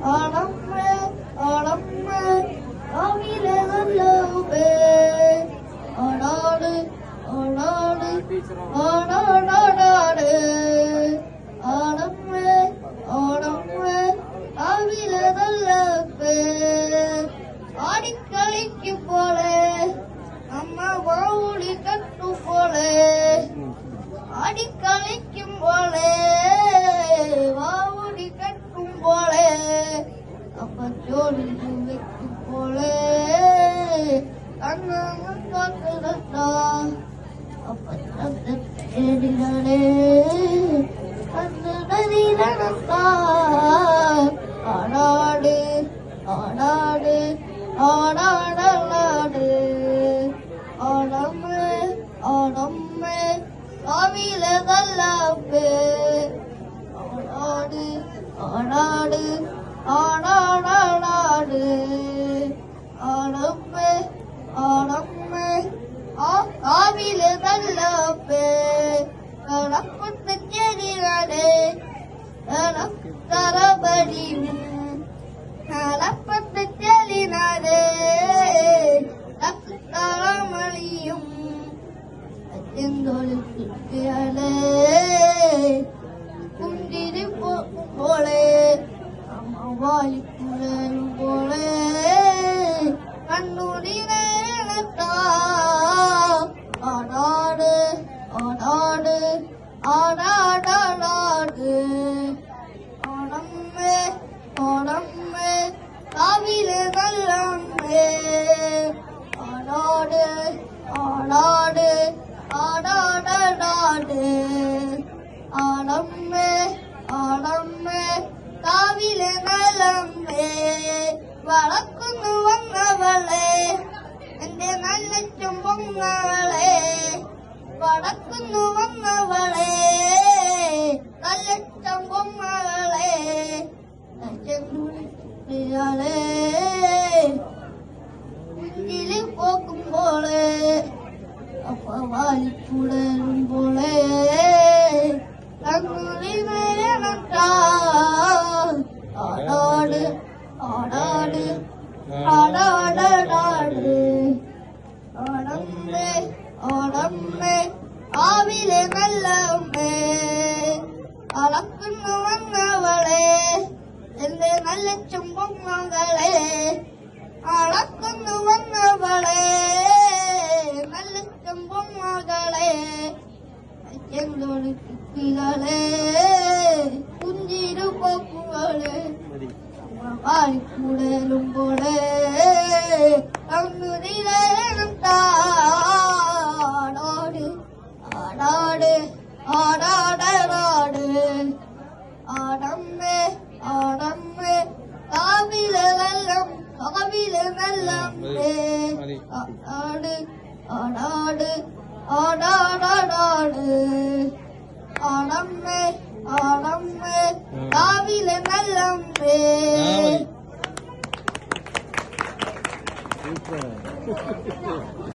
ஆடம்மே ஆடம்மே ஆவிலே நல்லவே ஆடாடு ஆடாடு ஆடாடாடாடு ஆடம்மே ஆடம்மே ஆவிலே நல்லவே ஆடிக்களிக்கு போலே அம்மா வாவுடி கட்டு போலே ஆடிக்களிக்கும் போலே வாவுடி கட்டும் போலே அப்ப ஜோடி வைக்கும் போலே கண்ணாம காக்குதா அப்ப தேடினாலே கண்ணு நதி நடத்தா ஆடாடு ஆடாடு ஆடாடாடு ஆடம்மே ஆடம்மே ஆவில நல்லவே ஆடாடு ஆடாடு ஆடாடாடு ஆடம்மே ஆடம்மே ஆவில நல்லவே கணக்குத்து செடிகளே தரபடியும் கலப்பத்து செலினாரே தரமணியும் எங்களுக்கு குந்திரி போலே அம்மாவாலி குழலும் போலே கண்ணுடினேனத்தா ஆடாடு ஆடாடு ஆடாடாடாடு ஆடம்மே ஆடம்மே காவிலே நல்லம்மே ஆடாடு ஆடாடு ஆடாடாடாடு ஆடம்மே ஆடம்மே காவிலே நல்லம்மே வழக்குன்னு வந்தவளே എന്റെ നല്ല ചുമ്പങ്ങളെ വടക്കുന്നു വന്നവളെ നല്ല ചമ്പങ്ങളെ കുഞ്ഞില് പോക്കുമ്പോളെ അപ്പ വാലിക്കൂടലും പോലെ കണ്ണുകളിൽ വേണട്ടാ ആടാട് ആടാട് ആടാടാടാട് ആടമ്മേ ആടമ്മേ ആവിലെ നല്ലമ്മേ അളക്കുന്നു വന്നവളെ എന്റെ നല്ല ചുമ്പങ്ങളെ അളക്കുന്നു വന്നവളെ നല്ല ചുമ്പങ്ങളെ ചെങ്കോട് കുട്ടികളെ കുഞ്ചിരു പോക്കുകളെ വാലിക്കൂടലും പോലെ ആടാട് ആടാട് ആടാടാട് ആടമ്മേ ആടമ്മേ കാവിലെ വെള്ളം ആടാട് ആടാട് ആടാടാടാട് ആടമ്മേ ആടമ്മേ കാവിലെ വെള്ളം